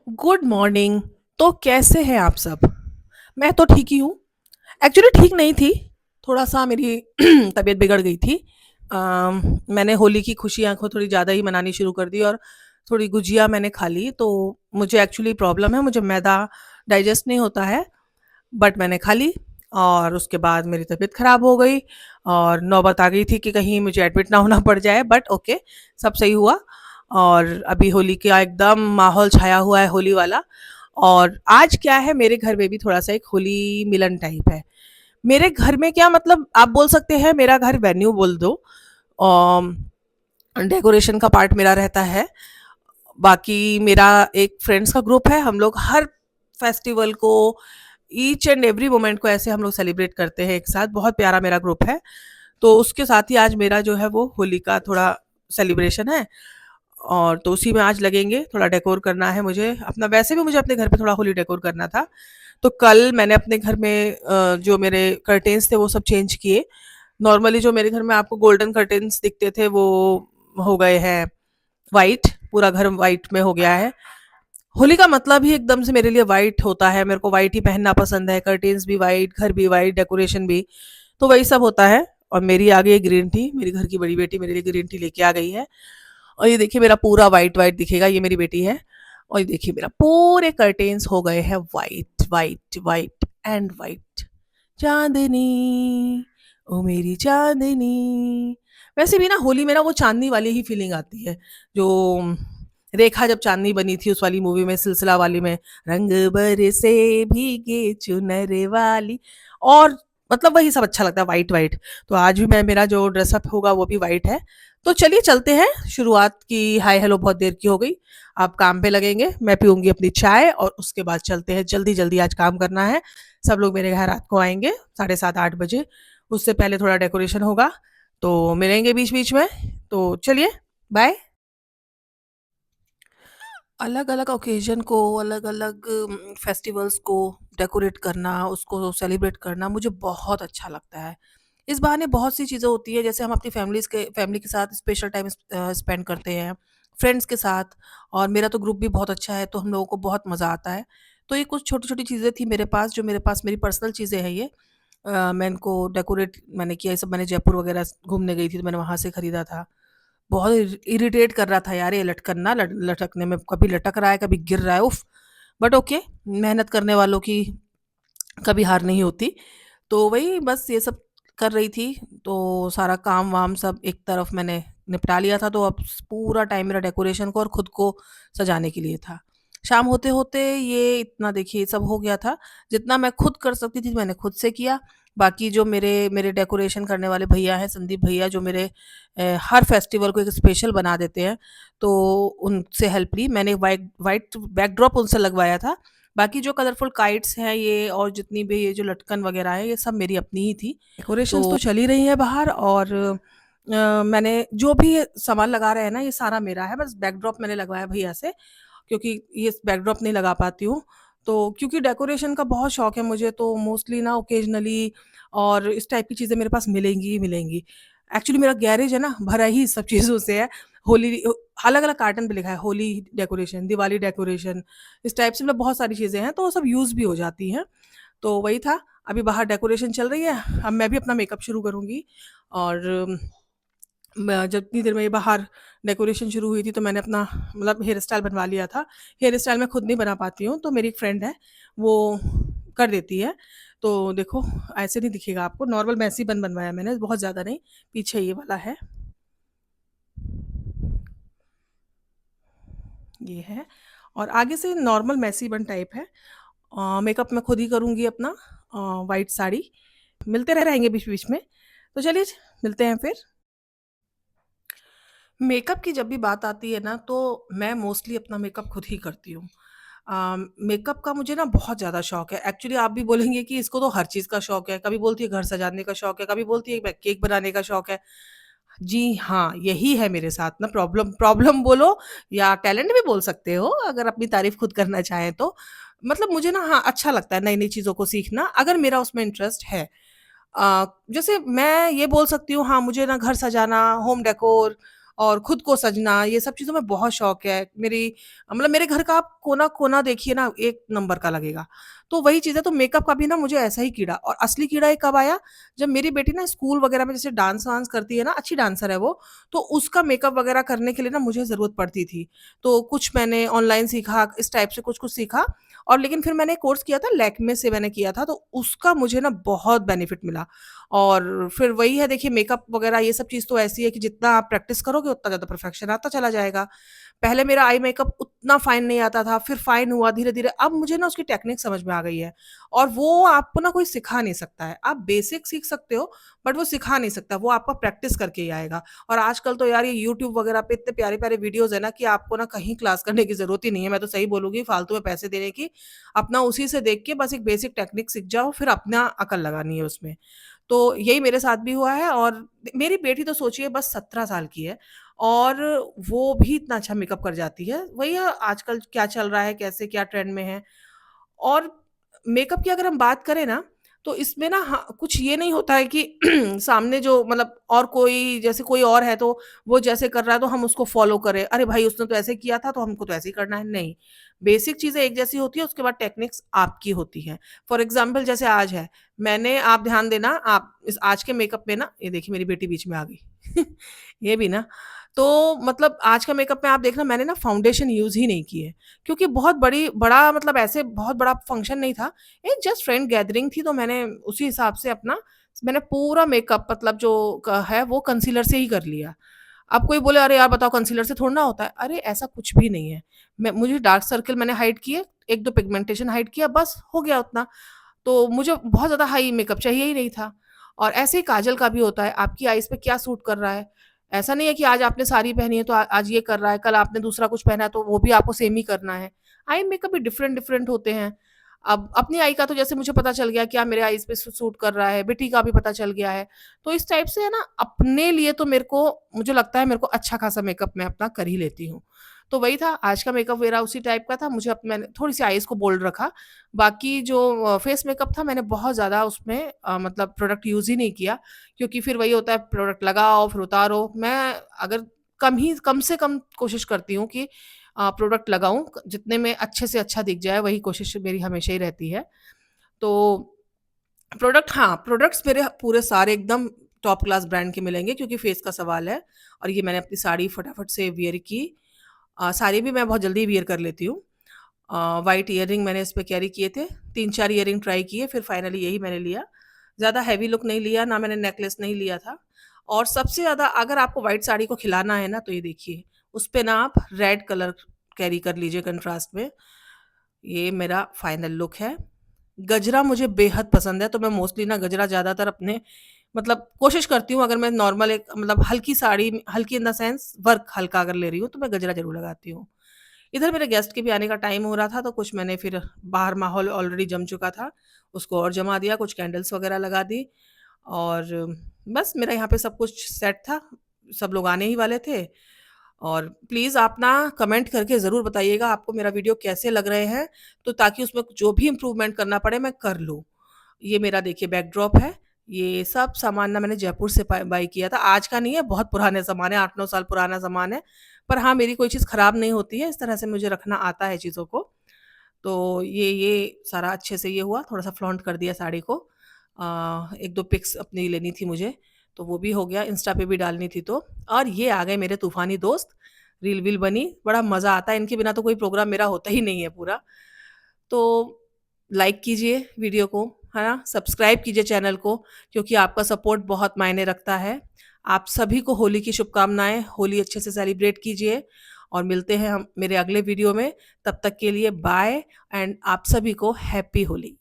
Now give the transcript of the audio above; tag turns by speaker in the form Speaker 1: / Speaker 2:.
Speaker 1: Good morning. तो कैसे हैं आप सब? मैं तो ठीक ही हूँ। एक्चुअली ठीक नहीं थी, थोड़ा-सा मेरी तबीयत बिगड़ गई थी। मैंने होली की खुशियाँ को थोड़ी ज़्यादा ही मनानी शुरू कर दी और थोड़ी गुजिया मैंने खा ली, तो मुझे एक्चुअली प्रॉब्लम है, मुझे मैदा डाइजेस्ट नहीं होता है, बट मैंने खा ली और उसके बाद मेरी तबीयत ख़राब हो गई और नौबत आ गई थी कि कहीं मुझे एडमिट ना होना पड़ जाए, बट ओके, सब सही हुआ। और अभी होली का एकदम माहौल छाया हुआ है, होली वाला। और आज क्या है, मेरे घर में भी थोड़ा-सा एक होली मिलन टाइप है। मेरे घर में क्या मतलब, आप बोल सकते हैं मेरा घर वेन्यू बोल दो। अम, डेकोरेशन का पार्ट मेरा रहता है। बाकी मेरा एक फ्रेंड्स का ग्रुप है, हम लोग हर फेस्टिवल को, ईच एंड एवरी मोमेंट को ऐसे हम लोग सेलिब्रेट करते हैं एक साथ। बहुत प्यारा मेरा ग्रुप है। तो उसके साथ ही आज मेरा जो है वो होली का थोड़ा सेलिब्रेशन है और तो उसी में आज लगेंगे। थोड़ा डेकोर करना है मुझे अपना, वैसे भी मुझे अपने घर पे थोड़ा होली डेकोर करना था। तो कल मैंने अपने घर में जो मेरे कर्टेन्स थे वो सब चेंज किए। नॉर्मली जो मेरे घर में आपको गोल्डन कर्टेन्स दिखते थे वो हो गए हैं वाइट। पूरा घर वाइट में हो गया है। होली का मतलब ही एकदम से मेरे लिए वाइट होता है, मेरे को वाइट ही पहनना पसंद है। कर्टेन्स भी वाइट, घर भी वाइट, डेकोरेशन भी, तो वही सब होता है। और मेरी आ गई ग्रीन टी, मेरी घर की बड़ी बेटी मेरे लिए ग्रीन टी लेके आ गई है। और ये देखिए मेरा पूरा वाइट वाइट दिखेगा, ये मेरी बेटी है। और ये देखिए मेरा पूरे कर्टेन्स हो गए हैं white white white and white. चांदनी, ओ मेरी चांदनी। वैसे भी ना होली में ना वो चांदनी वाली ही फीलिंग आती है, जो रेखा जब चांदनी बनी थी उस वाली मूवी में, सिलसिला वाली में, रंग बरसे भीगे चुनर वाली। और मतलब वही सब अच्छा लगता है, वाइट वाइट। तो आज भी मैं, मेरा जो ड्रेसअप होगा वो भी वाइट है। तो चलिए चलते हैं। शुरुआत की हाय हेलो बहुत देर की हो गई। आप काम पे लगेंगे, मैं पीऊंगी अपनी चाय और उसके बाद चलते हैं। जल्दी जल्दी आज काम करना है। सब लोग मेरे घर रात को आएंगे 7:30 8 बजे। उससे पहले थोड़ा डेकोरेशन होगा, तो मिलेंगे बीच बीच में। तो चलिए, बाय। अलग अलग ओकेजन को, अलग अलग फेस्टिवल्स को डेकोरेट करना, उसको सेलिब्रेट करना मुझे बहुत अच्छा लगता है। इस बहाने बहुत सी चीज़ें होती है, जैसे हम अपनी फैमिली के साथ स्पेशल टाइम स्पेंड करते हैं, फ्रेंड्स के साथ। और मेरा तो ग्रुप भी बहुत अच्छा है, तो हम लोगों को बहुत मज़ा आता है। तो ये कुछ छोटी छोटी चीज़ें थी मेरे पास, जो मेरे पास मेरी पर्सनल चीज़ें हैं ये। मैं इनको डेकोरेट मैंने किया। ये सब मैंने जयपुर वगैरह घूमने गई थी तो मैंने वहाँ से खरीदा था। बहुत इरिटेट कर रहा था यार ये लटकन ना, लटकने में कभी लटक रहा है कभी गिर रहा है, उफ। बट ओके, मेहनत करने वालों की कभी हार नहीं होती। तो वही बस ये सब कर रही थी। तो सारा काम वाम सब एक तरफ मैंने निपटा लिया था, तो अब पूरा टाइम मेरा डेकोरेशन को और खुद को सजाने के लिए था। शाम होते होते ये इतना देखिए ये सब हो गया था। जितना मैं खुद कर सकती थी मैंने खुद से किया। बाकी जो मेरे मेरे डेकोरेशन करने वाले भैया हैं, संदीप भैया, जो मेरे हर फेस्टिवल को एक स्पेशल बना देते हैं, तो उनसे हेल्प ली मैंने। वाइट वाइट बैकड्रॉप उनसे लगवाया था। बाकी जो कलरफुल काइट्स हैं ये, और जितनी भी ये जो लटकन वगैरह है, ये सब मेरी अपनी ही थी। डेकोरेशंस तो चल ही रही है बाहर। और मैंने जो भी ये सामान लगा रहे हैं ना, ये सारा मेरा है। बस बैकड्रॉप मैंने लगवाया भैया से, क्योंकि ये बैकड्रॉप नहीं लगा पाती हूँ। तो क्योंकि डेकोरेशन का बहुत शौक है मुझे, तो मोस्टली ना ओकेजनली और इस टाइप की चीज़ें मेरे पास मिलेंगी ही मिलेंगी। एक्चुअली मेरा गैरेज है ना, भरा ही सब चीज़ों से है। होली अलग अलग कार्टन पे लिखा है होली डेकोरेशन, दिवाली डेकोरेशन, इस टाइप से मतलब बहुत सारी चीज़ें हैं, तो वो सब यूज़ भी हो जाती हैं। तो वही था। अभी बाहर डेकोरेशन चल रही है, अब मैं भी अपना मेकअप शुरू करूँगी। और जितनी देर में ये बाहर डेकोरेशन शुरू हुई थी, तो मैंने अपना मतलब हेयर स्टाइल बनवा लिया था। हेयर स्टाइल मैं खुद नहीं बना पाती हूँ, तो मेरी एक फ्रेंड है, वो कर देती है। तो देखो, ऐसे नहीं दिखेगा आपको, नॉर्मल मैसी बन बनवाया मैंने, बहुत ज़्यादा नहीं। पीछे ये वाला है, ये है। और आगे से नॉर्मल मैसी बन टाइप है। मेकअप मैं खुद ही करूँगी अपना। वाइट साड़ी, मिलते रह रहेंगे बीच बीच में। तो चलिए, मिलते हैं फिर। मेकअप की जब भी बात आती है ना, तो मैं मोस्टली अपना मेकअप खुद ही करती हूँ। मेकअप का मुझे ना बहुत ज़्यादा शौक है। एक्चुअली आप भी बोलेंगे कि इसको तो हर चीज़ का शौक है। कभी बोलती है घर सजाने का शौक है, कभी बोलती है केक बनाने का शौक है। जी हाँ, यही है मेरे साथ ना प्रॉब्लम। प्रॉब्लम बोलो या टैलेंट भी बोल सकते हो, अगर अपनी तारीफ़ खुद करना चाहें तो। मतलब मुझे ना, हाँ, अच्छा लगता है नई-नई चीज़ों को सीखना, अगर मेरा उसमें इंटरेस्ट है। जैसे मैं ये बोल सकती हूँ, हाँ, मुझे ना घर सजाना, होम डेकोर और खुद को सजना, ये सब चीज़ों में बहुत शौक है। मतलब मेरे घर का आप कोना-कोना देखिए ना, एक नंबर का लगेगा। तो वही चीज़ है, तो मेकअप का भी ना मुझे ऐसा ही कीड़ा, और असली कीड़ा ये कब आया, जब मेरी बेटी ना स्कूल वगैरह में जैसे डांस-वांस करती है ना, अच्छी डांसर है वो, तो उसका मेकअप वगैरह करने के लिए ना मुझे ज़रूरत पड़ती थी। तो कुछ मैंने ऑनलाइन सीखा, इस टाइप से कुछ-कुछ सीखा, और लेकिन फिर मैंने कोर्स किया था, लैक्मे से मैंने किया था, तो उसका मुझे ना बहुत बेनिफिट मिला। और फिर वही है, देखिए मेकअप वगैरह ये सब चीज़ तो ऐसी है कि जितना आप प्रैक्टिस करोगे उतना ज़्यादा परफेक्शन आता चला जाएगा। पहले मेरा आई मेकअप उतना फाइन नहीं आता था, फिर फाइन हुआ धीरे-धीरे, अब मुझे ना उसकी टेक्निक समझ में आ गई है, और वो आपको ना कोई सिखा नहीं सकता है। आप बेसिक सीख सकते हो, बट वो सिखा नहीं सकता, वो आपका प्रैक्टिस करके ही आएगा। और आजकल तो यार ये यूट्यूब वगैरह पे इतने प्यारे-प्यारे वीडियोज़ है ना कि आपको ना कहीं क्लास करने की ज़रूरत ही नहीं है। मैं तो सही बोलूँगी, फालतू में पैसे देने की, अपना उसी से देख के बस एक बेसिक टेक्निक सीख जाओ, फिर अपना अकल लगानी है उसमें। तो यही मेरे साथ भी हुआ है, और मेरी बेटी तो सोचिए बस 17 साल की है, और वो भी इतना अच्छा मेकअप कर जाती है। वही है, आजकल क्या चल रहा है, कैसे क्या ट्रेंड में है। और मेकअप की अगर हम बात करें ना, तो इसमें ना कुछ ये नहीं होता है कि सामने जो मतलब और कोई, जैसे कोई और है तो वो जैसे कर रहा है तो हम उसको फ़ॉलो करें। अरे भाई उसने तो ऐसे किया था तो हमको तो ऐसे ही करना है, नहीं। बेसिक चीज़ें एक जैसी होती है, उसके बाद टेक्निक्स आपकी होती हैं। फॉर एग्ज़ाम्पल जैसे आज है, आप ध्यान देना, आप इस आज के मेकअप में ना, ये देखिए मेरी बेटी बीच में आ गई। ये भी ना, तो मतलब आज का मेकअप में आप देखना, मैंने ना फाउंडेशन यूज़ ही नहीं की है। क्योंकि बहुत बड़ा मतलब ऐसे बहुत बड़ा फंक्शन नहीं था। एक जस्ट फ्रेंड गैदरिंग थी, तो मैंने उसी हिसाब से अपना मैंने पूरा मेकअप मतलब जो है वो कंसीलर से ही कर लिया। अब कोई बोले अरे यार बताओ कंसीलर से थोड़ी ना होता है। अरे ऐसा कुछ भी नहीं है। मुझे डार्क सर्कल मैंने हाइड किए, 1-2 पिगमेंटेशन हाइड किया, बस हो गया उतना। तो मुझे बहुत ज़्यादा हाई मेकअप चाहिए ही नहीं था। और ऐसे ही काजल का भी होता है, आपकी आईज़ पे क्या सूट कर रहा है। ऐसा नहीं है कि आज आपने साड़ी पहनी है तो आज ये कर रहा है, कल आपने दूसरा कुछ पहना है तो वो भी आपको सेम ही करना है। आई मेकअप भी डिफरेंट डिफरेंट होते हैं। अब अपनी आई का तो जैसे मुझे पता चल गया क्या मेरे आईज़ पे सूट कर रहा है, बेटी का भी पता चल गया है। तो इस टाइप से है ना, अपने लिए तो मुझे लगता है मेरे को अच्छा खासा मेकअप मैं अपना कर ही लेती हूँ। तो वही था, आज का मेकअप मेरा उसी टाइप का था। मैंने थोड़ी-सी आईज़ को बोल्ड रखा। बाकी जो फेस मेकअप था, मैंने बहुत ज़्यादा उसमें मतलब प्रोडक्ट यूज़ ही नहीं किया, क्योंकि फिर वही होता है, प्रोडक्ट लगाओ फिर उतारो। मैं अगर कम से कम कोशिश करती हूँ कि प्रोडक्ट लगाऊँ, जितने में अच्छे से अच्छा दिख जाए, वही कोशिश मेरी हमेशा ही रहती है। तो प्रोडक्ट्स मेरे पूरे सारे एकदम टॉप क्लास ब्रांड के मिलेंगे, क्योंकि फेस का सवाल है। और ये मैंने अपनी साड़ी फटाफट से वियर की। साड़ी भी मैं बहुत जल्दी वियर कर लेती हूँ। व्हाइट इयररिंग मैंने इस पे कैरी किए थे, 3-4 इयररिंग ट्राई किए, फिर फाइनली यही मैंने लिया। ज़्यादा हेवी लुक नहीं लिया, ना मैंने नेकलेस नहीं लिया था। और सबसे ज़्यादा अगर आपको व्हाइट साड़ी को खिलाना है ना, तो ये देखिए, उस पे ना आप रेड कलर कैरी कर लीजिए कंट्रास्ट में। ये मेरा फाइनल लुक है। गजरा मुझे बेहद पसंद है, तो मैं मोस्टली ना गजरा ज़्यादातर अपने मतलब कोशिश करती हूँ, अगर मैं नॉर्मल एक मतलब हल्की साड़ी, हल्की इन द सेंस वर्क हल्का अगर ले रही हूँ, तो मैं गजरा ज़रूर लगाती हूँ। इधर मेरे गेस्ट के भी आने का टाइम हो रहा था, तो कुछ मैंने फिर बाहर माहौल ऑलरेडी जम चुका था, उसको और जमा दिया, कुछ कैंडल्स वगैरह लगा दी, और बस मेरा यहाँ पे सब कुछ सेट था। सब लोग आने ही वाले थे। और प्लीज़ आप ना कमेंट करके ज़रूर बताइएगा आपको मेरा वीडियो कैसे लग रहे हैं, तो ताकि उसमें जो भी इम्प्रूवमेंट करना पड़े मैं कर लूँ। ये मेरा देखिए बैकड्रॉप है। ये सब सामान ना मैंने जयपुर से बाय किया था। आज का नहीं है, बहुत पुराने सामान है, 8-9 साल पुराना सामान है। पर हाँ, मेरी कोई चीज़ खराब नहीं होती है, इस तरह से मुझे रखना आता है चीज़ों को। तो ये सारा अच्छे से ये हुआ, थोड़ा-सा फ्लॉन्ट कर दिया साड़ी को। 1-2 पिक्स अपनी लेनी थी मुझे, तो वो भी हो गया, इंस्टा पे भी डालनी थी तो। और ये आ गए मेरे तूफ़ानी दोस्त, रील-वील बनी, बड़ा मज़ा आता है, इनके बिना तो कोई प्रोग्राम मेरा होता ही नहीं है पूरा। तो लाइक कीजिए वीडियो को, है ना? सब्सक्राइब कीजिए चैनल को, क्योंकि आपका सपोर्ट बहुत मायने रखता है। आप सभी को होली की शुभकामनाएँ, होली अच्छे से सेलिब्रेट कीजिए, और मिलते हैं हम मेरे अगले वीडियो में। तब तक के लिए बाय, एंड आप सभी को हैप्पी होली।